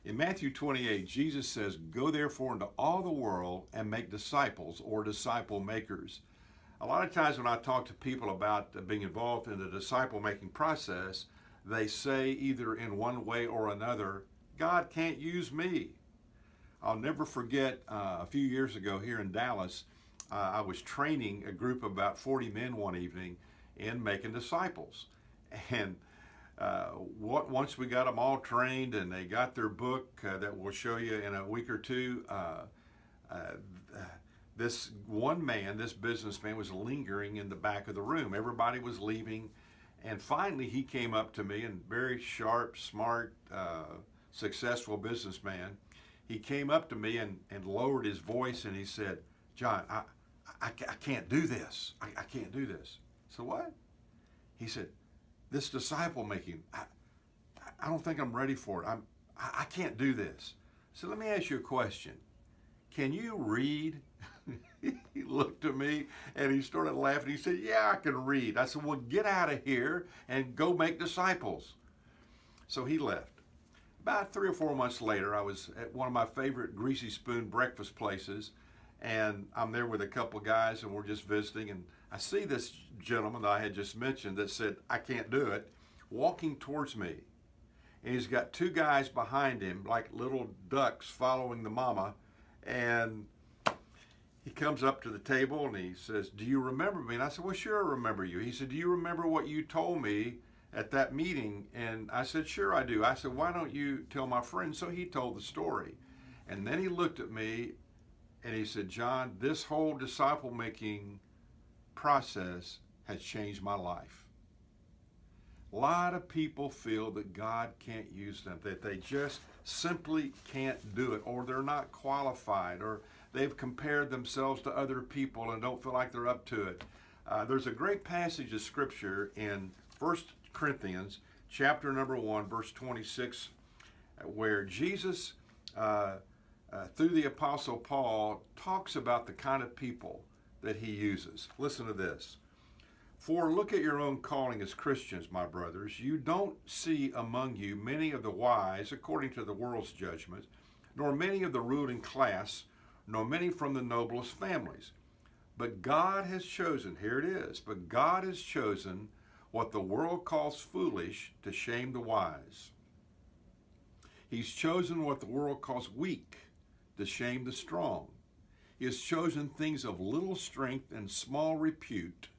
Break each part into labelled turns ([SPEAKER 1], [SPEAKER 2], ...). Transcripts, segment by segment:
[SPEAKER 1] In Matthew 28, Jesus says, "Go therefore into all the world and make disciples," or disciple makers. A lot of times when I talk to people about being involved in the disciple-making process, they say either in one way or another, "God can't use me." I'll never forget a few years ago here in Dallas, I was training a group of about 40 men one evening in making disciples. And once we got them all trained and they got their book that we'll show you in a week or two, this one man, this businessman, was lingering in the back of the room. Everybody was leaving, and finally he came up to me, and very sharp, smart, successful businessman. He came up to me and lowered his voice, and he said, "John, I can't do this. I can't do this." So what? He said, "This disciple making, I don't think I'm ready for it. I can't do this." So let me ask you a question. Can you read? He looked at me and he started laughing. He said, "Yeah, I can read." I said, "Well, get out of here and go make disciples." So he left. About 3 or 4 months later, I was at one of my favorite Greasy Spoon breakfast places, and I'm there with a couple guys, and we're just visiting, and I see this gentleman that I had just mentioned that said, "I can't do it," walking towards me. And he's got 2 guys behind him, like little ducks following the mama, and he comes up to the table and he says, "Do you remember me?" And I said, "Well, sure, I remember you." He said, "Do you remember what you told me at that meeting?" And I said, "Sure, I do." I said, "Why don't you tell my friend?" So he told the story. And then he looked at me and he said, "John, this whole disciple making process has changed my life." A lot of people feel that God can't use them, that they just simply can't do it, or they're not qualified, or they've compared themselves to other people and don't feel like they're up to it. There's a great passage of scripture in 1 Corinthians chapter number 1, verse 26, where Jesus, through the Apostle Paul, talks about the kind of people that he uses. Listen to this. "For look at your own calling as Christians, my brothers. You don't see among you many of the wise according to the world's judgment, nor many of the ruling class, nor many from the noblest families. But God has chosen," here it is, "but God has chosen what the world calls foolish to shame the wise. He's chosen what the world calls weak to shame the strong. He has chosen things of little strength and small repute,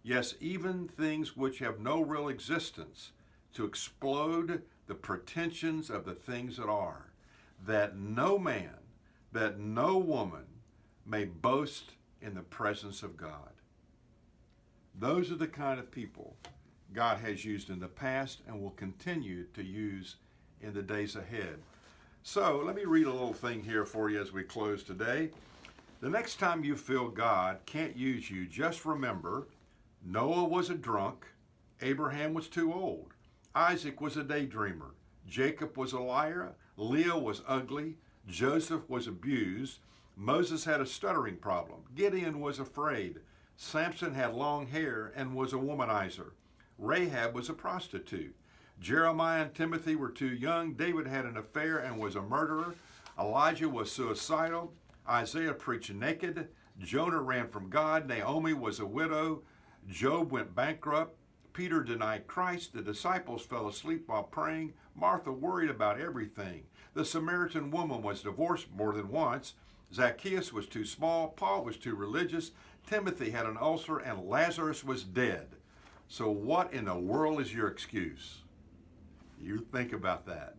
[SPEAKER 1] yes, even things which have no real existence, to explode the pretensions of the things that are, that no man, that no woman may boast in the presence of God." Those are the kind of people God has used in the past and will continue to use in the days ahead. So let me read a little thing here for you as we close today. The next time you feel God can't use you, just remember, Noah was a drunk, Abraham was too old, Isaac was a daydreamer, Jacob was a liar, Leah was ugly, Joseph was abused, Moses had a stuttering problem, Gideon was afraid, Samson had long hair and was a womanizer, Rahab was a prostitute, Jeremiah and Timothy were too young, David had an affair and was a murderer, Elijah was suicidal, Isaiah preached naked, Jonah ran from God, Naomi was a widow, Job went bankrupt, Peter denied Christ, the disciples fell asleep while praying, Martha worried about everything, the Samaritan woman was divorced more than once, Zacchaeus was too small, Paul was too religious, Timothy had an ulcer, and Lazarus was dead. So what in the world is your excuse? You think about that.